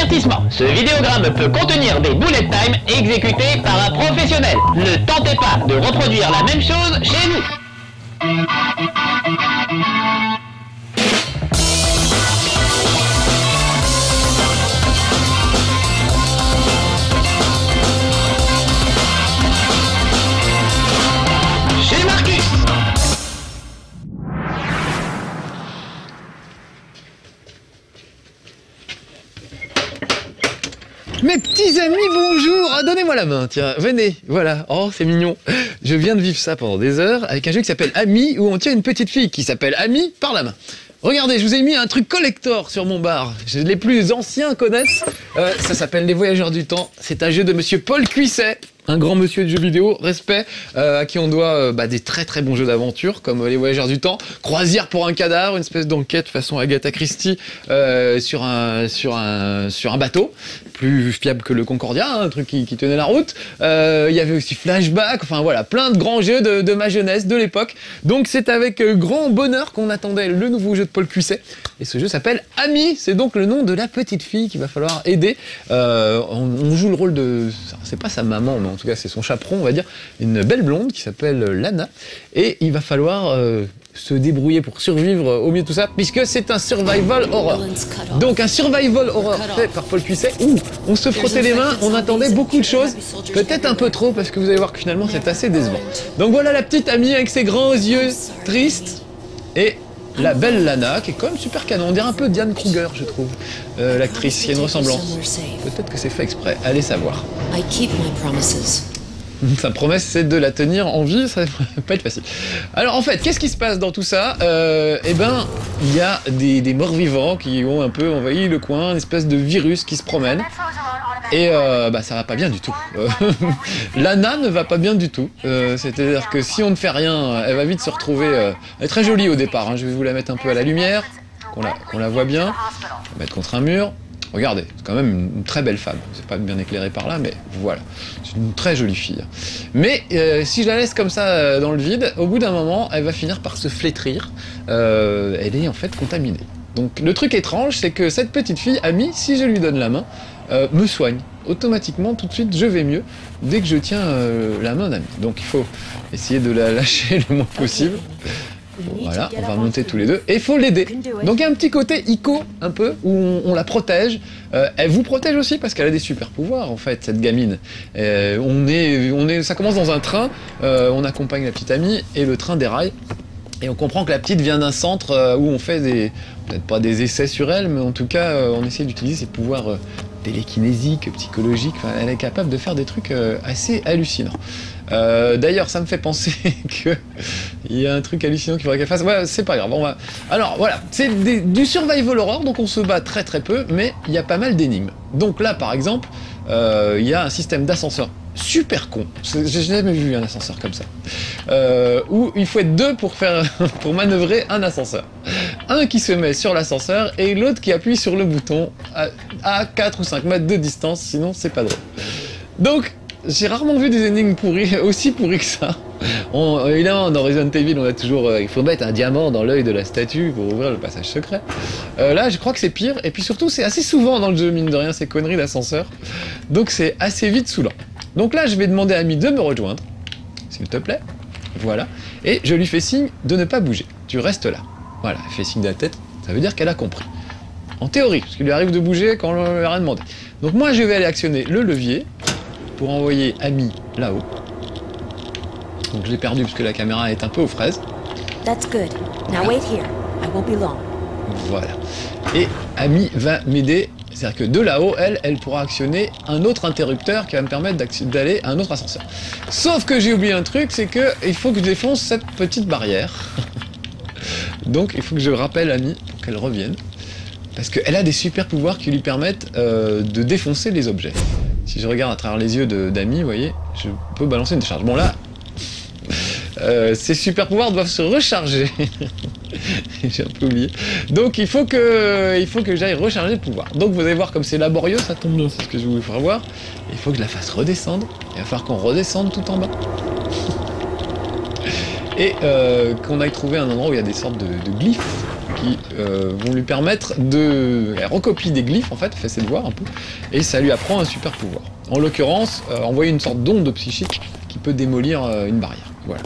Avertissement, ce vidéogramme peut contenir des bullet time exécutés par un professionnel. Ne tentez pas de reproduire la même chose chez vous. Chez Marcus. Mes petits amis, bonjour! Ah, donnez-moi la main, tiens, venez, voilà. Oh, c'est mignon. Je viens de vivre ça pendant des heures avec un jeu qui s'appelle Ami, où on tient une petite fille qui s'appelle Ami par la main. Regardez, je vous ai mis un truc collector sur mon bar. Les plus anciens connaissent. Ça s'appelle Les Voyageurs du Temps. C'est un jeu de monsieur Paul Cuisset. Un grand monsieur de jeux vidéo, respect, à qui on doit des très très bons jeux d'aventure, comme Les Voyageurs du Temps, Croisière pour un cadavre, une espèce d'enquête façon Agatha Christie sur un bateau, plus fiable que le Concordia, hein, un truc qui tenait la route. Il y avait aussi Flashback, enfin voilà, plein de grands jeux de ma jeunesse, de l'époque. Donc c'est avec grand bonheur qu'on attendait le nouveau jeu de Paul Cuisset. Et ce jeu s'appelle Ami, c'est donc le nom de la petite fille qu'il va falloir aider. On joue le rôle de... c'est pas sa maman, mais en tout cas c'est son chaperon, on va dire, une belle blonde qui s'appelle Lana, et il va falloir se débrouiller pour survivre au milieu de tout ça, puisque c'est un survival horror. Donc un survival horror fait par Paul Cuisset, où on se frottait les mains, on attendait beaucoup de choses, peut-être un peu trop, parce que vous allez voir que finalement c'est assez décevant. Donc voilà la petite Amie avec ses grands yeux tristes, et la belle Lana, qui est quand même super canon, on dirait un peu Diane Kruger, je trouve, l'actrice, il y a une ressemblance. Peut-être que c'est fait exprès, allez savoir. Sa promesse, c'est de la tenir en vie, ça va pas être facile. Alors en fait, qu'est-ce qui se passe dans tout ça? Eh ben, il y a des morts-vivants qui ont un peu envahi le coin, une espèce de virus qui se promène. Et ça va pas bien du tout. Lana ne va pas bien du tout. C'est-à-dire que si on ne fait rien, elle va vite se retrouver... elle est très jolie au départ, hein. Je vais vous la mettre un peu à la lumière, qu'on la voit bien. On va la mettre contre un mur. Regardez, c'est quand même une très belle femme. C'est pas bien éclairé par là, mais voilà. C'est une très jolie fille. Mais si je la laisse comme ça dans le vide, au bout d'un moment, elle va finir par se flétrir. Elle est en fait contaminée. Donc le truc étrange, c'est que cette petite fille, Amie, si je lui donne la main, me soigne. Automatiquement, tout de suite, je vais mieux dès que je tiens la main d'Amie. Donc il faut essayer de la lâcher le moins possible. Voilà, on va monter tous les deux. Et il faut l'aider. Donc il y a un petit côté Ico, un peu, où on la protège. Elle vous protège aussi parce qu'elle a des super pouvoirs, en fait, cette gamine. Ça commence dans un train, on accompagne la petite Amie, et le train déraille. Et on comprend que la petite vient d'un centre où on fait peut-être pas des essais sur elle, mais en tout cas, on essaie d'utiliser ses pouvoirs télékinésiques, psychologiques. Enfin, elle est capable de faire des trucs assez hallucinants. D'ailleurs, ça me fait penser qu'il y a un truc hallucinant qu'il faudrait qu'elle fasse. Ouais, c'est pas grave. Alors voilà, c'est du survival horror, donc on se bat très très peu, mais il y a pas mal d'énigmes. Donc là, par exemple, il y a un système d'ascenseur super con. J'ai jamais vu un ascenseur comme ça. Où il faut être deux pour manœuvrer un ascenseur. Un qui se met sur l'ascenseur et l'autre qui appuie sur le bouton à 4 ou 5 mètres de distance, sinon c'est pas drôle. Donc, j'ai rarement vu des énigmes pourries, aussi pourries que ça. Évidemment, dans Resident Evil, on a toujours... il faut mettre un diamant dans l'œil de la statue pour ouvrir le passage secret. Là, je crois que c'est pire. Et puis surtout, c'est assez souvent dans le jeu, mine de rien, ces conneries d'ascenseur. Donc c'est assez vite saoulant. Donc là, je vais demander à Amie de me rejoindre, s'il te plaît. Voilà. Et je lui fais signe de ne pas bouger. Tu restes là. Voilà, elle fait signe de la tête. Ça veut dire qu'elle a compris. En théorie, parce qu'il lui arrive de bouger quand on lui a rien demandé. Donc moi, je vais aller actionner le levier pour envoyer Amie là-haut. Donc je l'ai perdu parce que la caméra est un peu aux fraises. That's good. Now wait here. I won't be long. Voilà. Et Amie va m'aider. C'est-à-dire que de là-haut, elle pourra actionner un autre interrupteur qui va me permettre d'aller à un autre ascenseur. Sauf que j'ai oublié un truc, c'est que il faut que je défonce cette petite barrière. Donc il faut que je rappelle Amie pour qu'elle revienne. Parce qu'elle a des super pouvoirs qui lui permettent de défoncer les objets. Si je regarde à travers les yeux d'Amie, vous voyez, je peux balancer une décharge. Bon là, ces super pouvoirs doivent se recharger. J'ai un peu oublié. Donc il faut que j'aille recharger le pouvoir. Donc vous allez voir comme c'est laborieux, ça tombe bien, c'est ce que je voulais faire voir. Il faut que je la fasse redescendre. Il va falloir qu'on redescende tout en bas. Et qu'on aille trouver un endroit où il y a des sortes de glyphes qui vont lui permettre de... Elle recopie des glyphes en fait, elle fait ses devoirs un peu, et ça lui apprend un super pouvoir. En l'occurrence, envoyer une sorte d'onde psychique qui peut démolir une barrière. Voilà.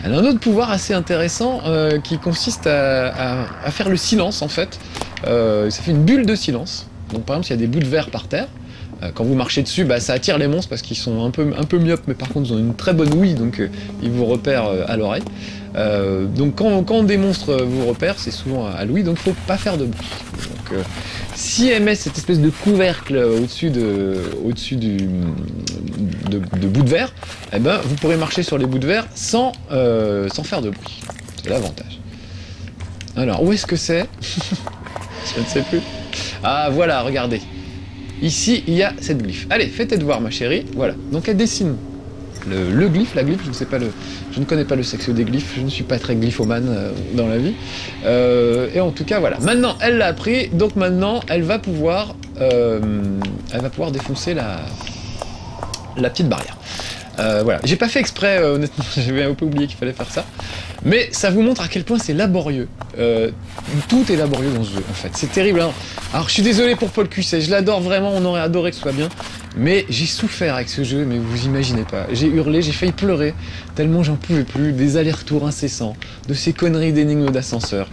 Elle a un autre pouvoir assez intéressant qui consiste à faire le silence en fait. Ça fait une bulle de silence. Donc par exemple, s'il y a des bouts de verre par terre, quand vous marchez dessus, bah, ça attire les monstres parce qu'ils sont un peu myopes, mais par contre ils ont une très bonne ouïe, donc ils vous repèrent à l'oreille. Donc quand des monstres vous repèrent, c'est souvent à l'ouïe, donc il faut pas faire de bruit. Donc, si elle met cette espèce de couvercle au-dessus de bouts de verre, eh ben, vous pourrez marcher sur les bouts de verre sans faire de bruit. C'est l'avantage. Alors, où est-ce que c'est? Je ne sais plus. Ah, voilà, regardez. Ici, il y a cette glyphe. Allez, fais tes devoirs, ma chérie. Voilà. Donc, elle dessine le glyphe, la glyphe, je ne connais pas le sexe des glyphes, je ne suis pas très glyphomane dans la vie. Et en tout cas, voilà. Maintenant, elle l'a appris, donc maintenant, elle va pouvoir défoncer la petite barrière. Voilà. J'ai pas fait exprès, honnêtement, j'avais un peu oublié qu'il fallait faire ça. Mais ça vous montre à quel point c'est laborieux. Tout est laborieux dans ce jeu, en fait. C'est terrible, hein. Alors, je suis désolé pour Paul Cuisset, je l'adore vraiment, on aurait adoré que ce soit bien. Mais j'ai souffert avec ce jeu, mais vous imaginez pas. J'ai hurlé, j'ai failli pleurer, tellement j'en pouvais plus. Des allers-retours incessants, de ces conneries d'énigmes d'ascenseur,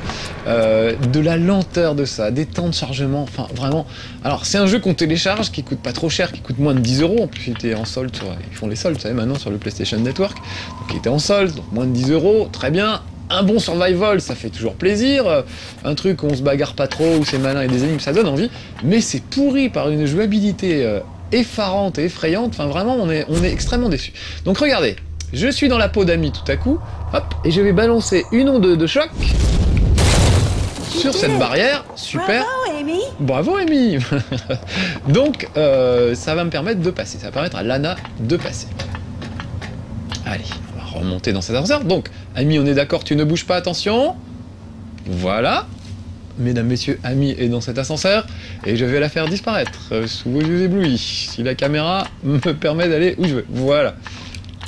de la lenteur de ça, des temps de chargement, enfin vraiment. Alors, c'est un jeu qu'on télécharge, qui coûte pas trop cher, qui coûte moins de 10 €. En plus, il était en solde, ils font les soldes, vous savez, maintenant sur le PlayStation Network. Donc, il était en solde, donc moins de 10 €, très bien. Un bon survival, ça fait toujours plaisir. Un truc où on se bagarre pas trop, où c'est malin et des énigmes, ça donne envie. Mais c'est pourri par une jouabilité effarante et effrayante. Enfin, vraiment, on est extrêmement déçus. Donc, regardez, je suis dans la peau d'Amy tout à coup. Hop, et je vais balancer une onde de choc sur cette barrière. Super. Bravo, Amy. Bravo, Amy. Donc, ça va me permettre de passer. Ça va permettre à Lana de passer. Allez, on va remonter dans cet ascenseur. Donc, Amy, on est d'accord, tu ne bouges pas, attention. Voilà. Mesdames, messieurs, Amy est dans cet ascenseur et je vais la faire disparaître sous vos yeux éblouis. Si la caméra me permet d'aller où je veux. Voilà.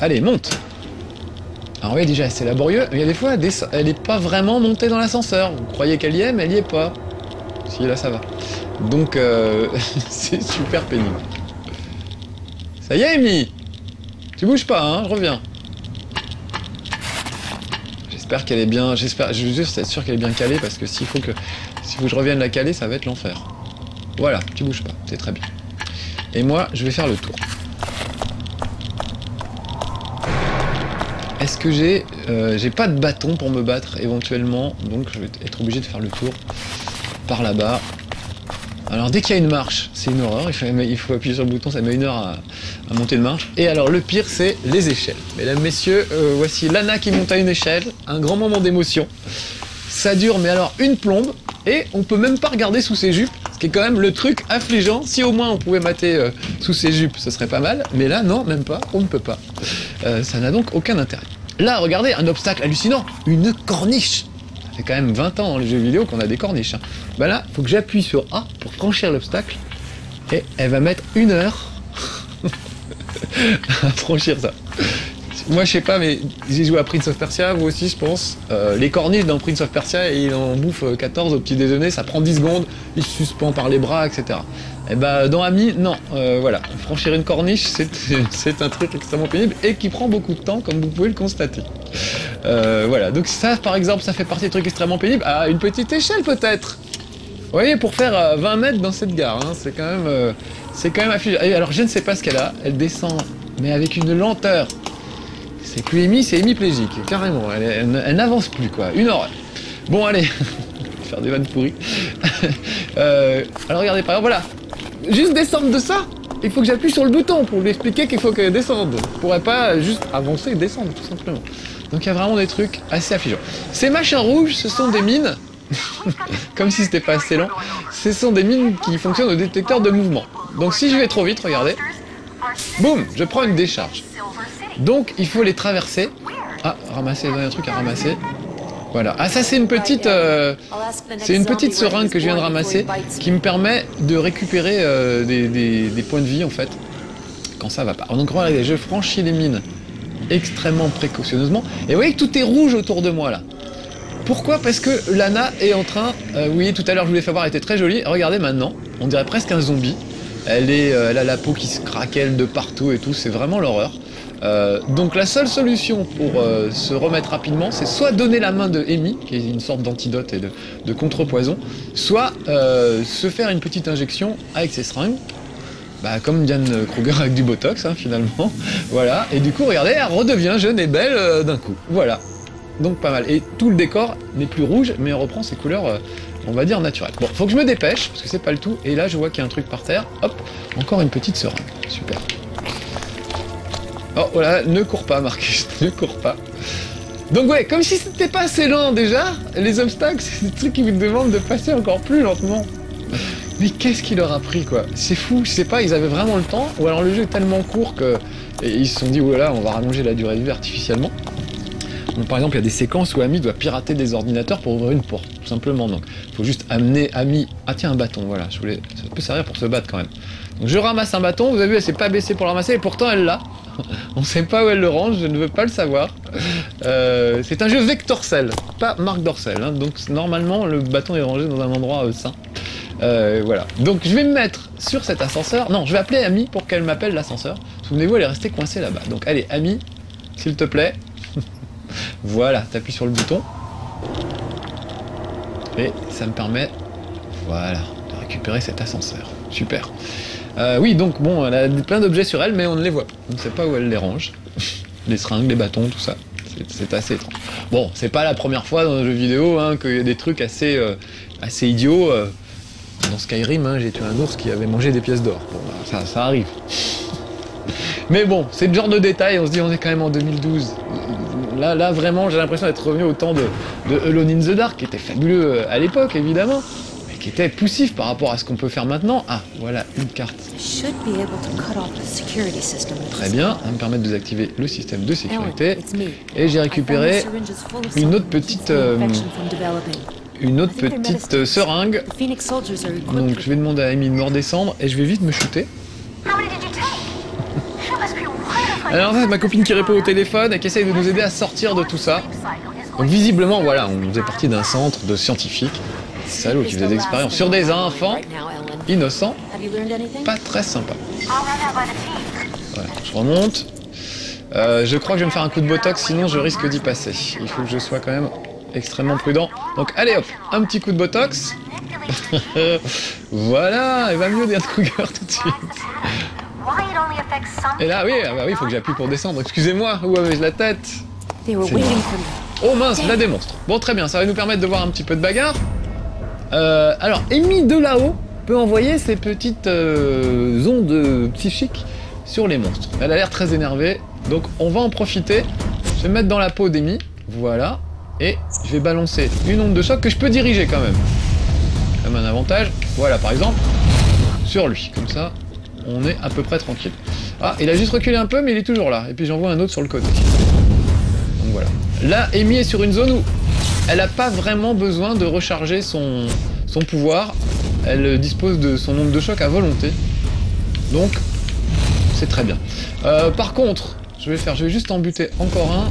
Allez, monte. Alors oui, déjà, c'est laborieux. Il y a des fois, elle n'est pas vraiment montée dans l'ascenseur. Vous croyez qu'elle y est, mais elle n'y est pas. Si, là, ça va. Donc, c'est super pénible. Ça y est, Amy. Tu bouges pas, hein, je reviens. J'espère qu'elle est bien. Je veux juste être sûr qu'elle est bien calée parce que s'il faut que je revienne la caler, ça va être l'enfer. Voilà, tu bouges pas, c'est très bien. Et moi, je vais faire le tour. Est-ce que j'ai pas de bâton pour me battre éventuellement, donc je vais être obligé de faire le tour par là-bas. Alors dès qu'il y a une marche, c'est une horreur, il faut appuyer sur le bouton, ça met 1 heure à monter une marche. Et alors le pire, c'est les échelles. Mesdames, messieurs, voici Lana qui monte à une échelle, un grand moment d'émotion. Ça dure, mais alors une plombe, et on peut même pas regarder sous ses jupes, ce qui est quand même le truc affligeant. Si au moins on pouvait mater sous ses jupes, ce serait pas mal, mais là non, même pas, on ne peut pas. Ça n'a donc aucun intérêt. Là, regardez, un obstacle hallucinant, une corniche. Ça fait quand même 20 ans dans les jeux vidéo qu'on a des corniches. Hein. Bah là, il faut que j'appuie sur A pour franchir l'obstacle, et elle va mettre 1 heure à franchir ça. Moi, je sais pas, mais j'ai joué à Prince of Persia, vous aussi, je pense. Les corniches dans Prince of Persia, il en bouffe 14 au petit déjeuner, ça prend 10 secondes, il se suspend par les bras, etc. Et bah, dans Amy, non, voilà. Franchir une corniche, c'est un truc extrêmement pénible et qui prend beaucoup de temps, comme vous pouvez le constater. Voilà, donc ça, par exemple, ça fait partie des trucs extrêmement pénibles. Ah, une petite échelle, peut-être. Vous voyez, pour faire 20 mètres dans cette gare, hein, c'est quand même affligeant. Alors, je ne sais pas ce qu'elle a, elle descend, mais avec une lenteur. C'est plus Amy, c'est hémiplégique, carrément. Elle n'avance plus, quoi. Une horreur. Bon, allez, faire des vannes pourries. Alors, regardez, par exemple, voilà. Juste descendre de ça, il faut que j'appuie sur le bouton pour lui expliquer qu'il faut qu'elle descende. Je pourrais pas juste avancer et descendre, tout simplement. Donc, il y a vraiment des trucs assez affligeants. Ces machins rouges, ce sont des mines. Comme si c'était pas assez lent. Ce sont des mines qui fonctionnent au détecteur de mouvement. Donc, si je vais trop vite, regardez. Boum, je prends une décharge. Donc il faut les traverser. Ah, ramasser, il y a un truc à ramasser. Voilà. Ah, ça c'est une petite seringue que je viens de ramasser qui me permet de récupérer des points de vie en fait quand ça va pas. Alors, donc regardez, je franchis les mines extrêmement précautionneusement et vous voyez que tout est rouge autour de moi là. Pourquoi? Parce que Lana est en train... oui, tout à l'heure je vous l'ai fait voir, elle était très jolie. Regardez maintenant, on dirait presque un zombie. Elle a la peau qui se craquelle de partout et tout, c'est vraiment l'horreur. Donc la seule solution pour se remettre rapidement, c'est soit donner la main de Amy, qui est une sorte d'antidote et de contrepoison, soit se faire une petite injection avec ses seringues. Bah, comme Diane Kruger avec du Botox, hein, finalement. Voilà, et du coup, regardez, elle redevient jeune et belle d'un coup. Voilà. Donc pas mal. Et tout le décor n'est plus rouge, mais on reprend ses couleurs, on va dire, naturelles. Bon, faut que je me dépêche, parce que c'est pas le tout. Et là, je vois qu'il y a un truc par terre. Hop, encore une petite seringue. Super. Oh, voilà, ne cours pas, Marcus, ne cours pas. Donc ouais, comme si c'était pas assez lent déjà, les obstacles, c'est des trucs qui vous demandent de passer encore plus lentement. Mais qu'est-ce qu'il leur a pris, quoi? C'est fou, je sais pas, ils avaient vraiment le temps, ou alors le jeu est tellement court que ils se sont dit, voilà, on va rallonger la durée de vie artificiellement. Donc, par exemple, il y a des séquences où Amy doit pirater des ordinateurs pour ouvrir une porte, tout simplement. Donc, il faut juste amener Amy... Ah tiens, un bâton, voilà, ça peut servir pour se battre quand même. Donc, je ramasse un bâton, vous avez vu, elle s'est pas baissée pour le ramasser, et pourtant elle l'a. On sait pas où elle le range, je ne veux pas le savoir. C'est un jeu Vector Cell, pas Marc Dorcel, hein, donc normalement le bâton est rangé dans un endroit sain. Voilà, donc je vais me mettre sur cet ascenseur. Non, je vais appeler Amy pour qu'elle m'appelle l'ascenseur. Souvenez-vous, elle est restée coincée là-bas. Donc allez, Amy, s'il te plaît. Voilà, t'appuies sur le bouton. Et ça me permet, voilà, de récupérer cet ascenseur. Super. Oui, donc bon, elle a plein d'objets sur elle, mais on ne les voit pas. On ne sait pas où elle les range. Les seringues, les bâtons, tout ça. C'est assez étrange. Bon, c'est pas la première fois dans un jeu vidéo hein, qu'il y a des trucs assez idiots. Dans Skyrim, hein, j'ai tué un ours qui avait mangé des pièces d'or. Bon, ça arrive. Mais bon, c'est le genre de détail, on se dit on est quand même en 2012. Là vraiment, j'ai l'impression d'être revenu au temps de Alone in the Dark, qui était fabuleux à l'époque, évidemment, mais qui était poussif par rapport à ce qu'on peut faire maintenant. Ah, voilà, une carte. Très bien, ça va me permettre de désactiver le système de sécurité. Et j'ai récupéré une autre petite seringue. Donc je vais demander à Amy de me redescendre et je vais vite me shooter. Alors là, ma copine qui répond au téléphone et qui essaye de nous aider à sortir de tout ça. Donc visiblement, voilà, on faisait partie d'un centre de scientifiques, salauds qui faisaient des expériences sur des enfants innocents, pas très sympa. Voilà, je remonte. Je crois que je vais me faire un coup de botox, sinon je risque d'y passer. Il faut que je sois quand même extrêmement prudent. Donc allez hop, un petit coup de botox. Voilà, elle va mieux Diane Kruger tout de suite. Et là, oui, ah bah oui, il faut que j'appuie pour descendre. Excusez-moi, où avais-je la tête? Oh mince, la démonstre. Bon, très bien, ça va nous permettre de voir un petit peu de bagarre. Alors, Amy de là-haut peut envoyer ses petites ondes psychiques sur les monstres. Elle a l'air très énervée, donc on va en profiter. Je vais me mettre dans la peau d'Amy, voilà, et je vais balancer une onde de choc que je peux diriger quand même. Comme un avantage, voilà par exemple, sur lui, comme ça. On est à peu près tranquille. Ah, il a juste reculé un peu, mais il est toujours là. Et puis j'en vois un autre sur le côté. Donc voilà. Là, Amy est sur une zone où elle n'a pas vraiment besoin de recharger son pouvoir. Elle dispose de son onde de choc à volonté. Donc, c'est très bien. Par contre, je vais juste en buter encore un.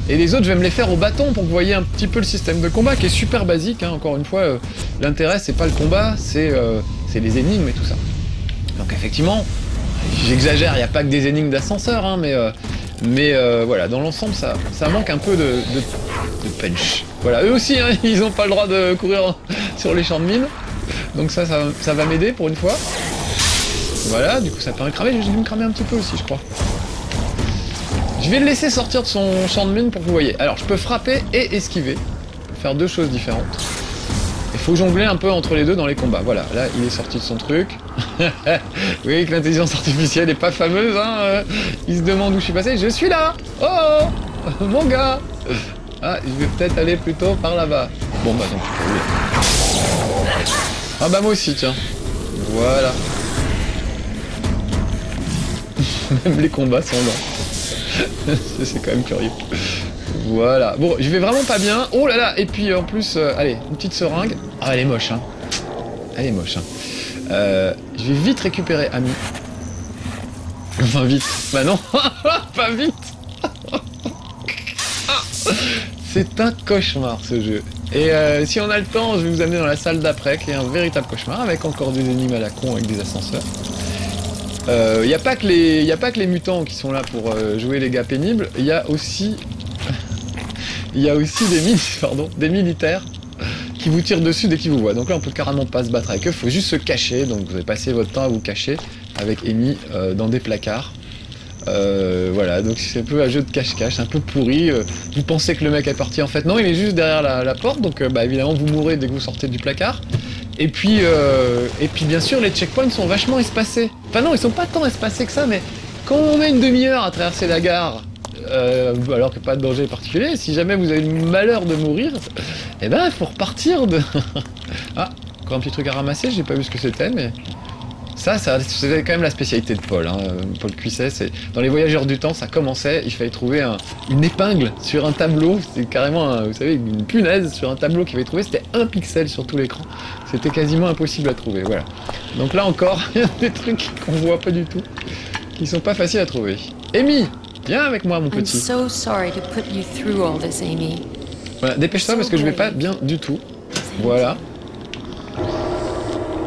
Et les autres, je vais me les faire au bâton pour que vous voyez un petit peu le système de combat qui est super basique. Hein. Encore une fois, l'intérêt, c'est pas le combat, c'est les énigmes et tout ça. Donc effectivement, j'exagère, il n'y a pas que des énigmes d'ascenseur, hein, mais voilà, dans l'ensemble, ça manque un peu de punch. Voilà, eux aussi, hein, ils n'ont pas le droit de courir sur les champs de mine, donc ça va m'aider pour une fois. Voilà, du coup ça permet de cramer, j'ai dû me cramer un petit peu aussi, je crois. Je vais le laisser sortir de son champ de mine pour que vous voyez. Alors, je peux frapper et esquiver, faire deux choses différentes. Il faut jongler un peu entre les deux dans les combats. Voilà, là, il est sorti de son truc. Oui, que l'intelligence artificielle n'est pas fameuse, hein. Il se demande où je suis passé. Je suis là. Oh, mon gars. Ah, je vais peut-être aller plutôt par là-bas. Bon, bah, tant pis pour lui. Ah bah, moi aussi, tiens. Voilà. Même les combats sont lents. C'est quand même curieux. Voilà, bon, je vais vraiment pas bien. Oh là là, et puis en plus, allez, une petite seringue. Ah, elle est moche, hein. Elle est moche, hein. Je vais vite récupérer Amy. Enfin, vite. Bah non, pas vite. C'est un cauchemar ce jeu. Et si on a le temps, je vais vous amener dans la salle d'après, qui est un véritable cauchemar, avec encore des énigmes à la con, avec des ascenseurs. Il n'y a pas que les mutants qui sont là pour jouer les gars pénibles, il y a aussi des militaires qui vous tirent dessus dès qu'ils vous voient. Donc là on peut carrément pas se battre avec eux, faut juste se cacher, donc vous allez passer votre temps à vous cacher avec Amy dans des placards. Voilà, donc c'est un peu un jeu de cache-cache, un peu pourri. Vous pensez que le mec est parti, en fait non, il est juste derrière la porte, donc bah, évidemment vous mourrez dès que vous sortez du placard. Et puis bien sûr les checkpoints sont vachement espacés. Enfin non, ils sont pas tant espacés que ça, mais quand on met une demi-heure à traverser la gare, alors qu'il n'y a pas de danger particulier, si jamais vous avez le malheur de mourir, eh ben il faut repartir de... Ah, encore un petit truc à ramasser, j'ai pas vu ce que c'était, mais... Ça c'était quand même la spécialité de Paul, hein. Paul Cuisset, c'est dans les Voyageurs du Temps, ça commençait, il fallait trouver une épingle sur un tableau, c'était carrément, vous savez, une punaise sur un tableau qu'il fallait trouver, c'était 1 pixel sur tout l'écran, c'était quasiment impossible à trouver, voilà. Donc là encore, il y a des trucs qu'on voit pas du tout, qui sont pas faciles à trouver. Amy, viens avec moi mon petit. I'm so sorry to put you through all this, Amy. Voilà, dépêche-toi parce que je vais pas bien du tout, voilà.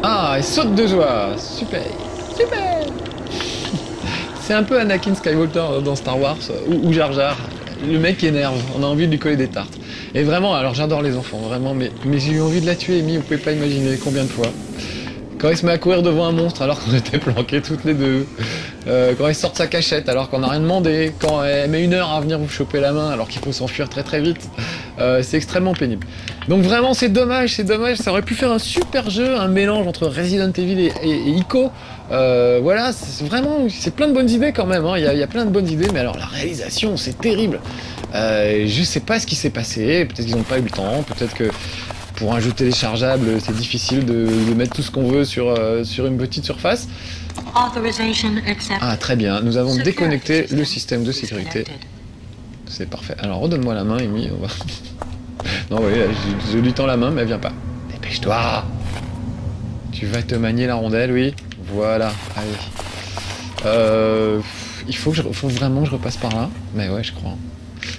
Ah, et saute de joie. Super. Super. C'est un peu Anakin Skywalker dans Star Wars, ou Jar Jar. Le mec énerve, on a envie de lui coller des tartes. Et vraiment, alors j'adore les enfants, vraiment, mais j'ai eu envie de la tuer, Amy, vous pouvez pas imaginer combien de fois. Quand il se met à courir devant un monstre alors qu'on était planqués toutes les deux. Quand il sort de sa cachette alors qu'on n'a rien demandé. Quand elle met 1 heure à venir vous choper la main alors qu'il faut s'enfuir très très vite. C'est extrêmement pénible. Donc vraiment c'est dommage, ça aurait pu faire un super jeu, un mélange entre Resident Evil et Ico. Voilà, c'est plein de bonnes idées quand même, hein. Il y a plein de bonnes idées, mais alors la réalisation c'est terrible. Je sais pas ce qui s'est passé, peut-être qu'ils n'ont pas eu le temps, peut-être que pour un jeu téléchargeable c'est difficile de mettre tout ce qu'on veut sur une petite surface. Ah très bien, nous avons déconnecté le système de sécurité. C'est parfait. Alors redonne-moi la main, Amy, on va... Non, oui, je lui tends la main, mais elle vient pas. Dépêche-toi. Tu vas te manier la rondelle, oui. Voilà, allez. Il faut vraiment que je repasse par là. Mais ouais, je crois.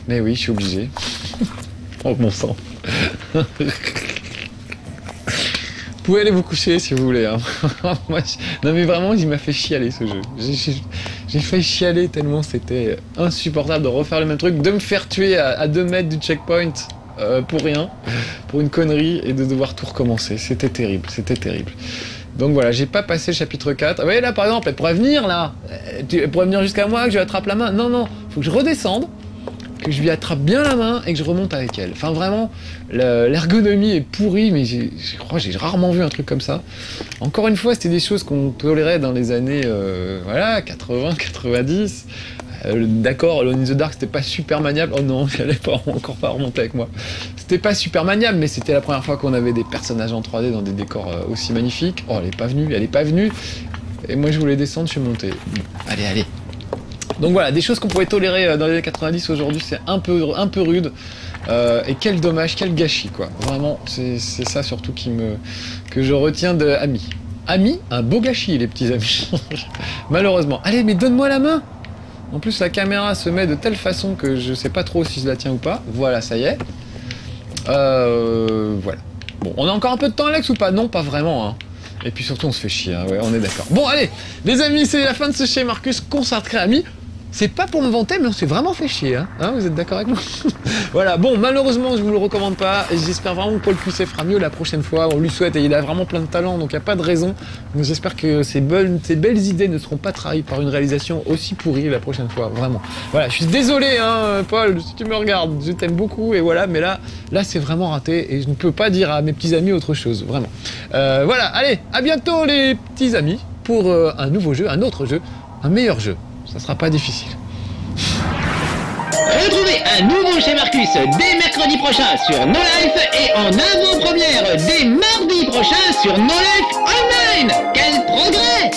Mais oui, je suis obligé. Oh, mon sang. Vous pouvez aller vous coucher si vous voulez. Hein. Moi, non mais vraiment, il m'a fait chialer ce jeu. J'ai fait chialer tellement c'était insupportable de refaire le même truc, de me faire tuer à 2 mètres du checkpoint pour rien, pour une connerie, et de devoir tout recommencer. C'était terrible, c'était terrible. Donc voilà, j'ai pas passé le chapitre 4. Vous voyez là par exemple, elle pourrait venir là. Elle pourrait venir jusqu'à moi, que je lui attrape la main. Non, non, faut que je redescende, que je lui attrape bien la main et que je remonte avec elle. Enfin vraiment, l'ergonomie est pourrie, mais je crois que j'ai rarement vu un truc comme ça. Encore une fois, c'était des choses qu'on tolérait dans les années voilà, 80, 90. D'accord, Alone in the Dark c'était pas super maniable. Oh non, j'allais pas encore pas remonter avec moi. C'était pas super maniable, mais c'était la première fois qu'on avait des personnages en 3D dans des décors aussi magnifiques. Oh, elle est pas venue. Et moi je voulais descendre, je suis monté. Allez, allez. Donc voilà, des choses qu'on pouvait tolérer dans les années 90, aujourd'hui c'est un peu rude. Et quel dommage, quel gâchis quoi. Vraiment, c'est ça surtout que je retiens de Amy. Amy, un beau gâchis les petits amis. Malheureusement. Allez, mais donne-moi la main. En plus la caméra se met de telle façon que je sais pas trop si je la tiens ou pas. Voilà, ça y est. Voilà. Bon, on a encore un peu de temps Alex ou pas? Non, pas vraiment hein. Et puis surtout on se fait chier, hein. Ouais, on est d'accord. Bon allez, les amis, c'est la fin de ce chez Marcus consacré à Amy. C'est pas pour me vanter, mais on s'est vraiment fait chier, hein, vous êtes d'accord avec moi? Voilà, bon, malheureusement, je vous le recommande pas, et j'espère vraiment que Paul Cuisset fera mieux la prochaine fois, on lui souhaite, et il a vraiment plein de talent, donc il n'y a pas de raison. Donc j'espère que ces belles idées ne seront pas trahies par une réalisation aussi pourrie la prochaine fois, vraiment. Voilà, je suis désolé, hein, Paul, si tu me regardes, je t'aime beaucoup, et voilà, mais là c'est vraiment raté, et je ne peux pas dire à mes petits amis autre chose, vraiment. Voilà, allez, à bientôt les petits amis, pour un nouveau jeu, un autre jeu, un meilleur jeu. Ça sera pas difficile. Retrouvez un nouveau chez Marcus dès mercredi prochain sur No Life et en avant-première dès mardi prochain sur No Life Online. Quel progrès!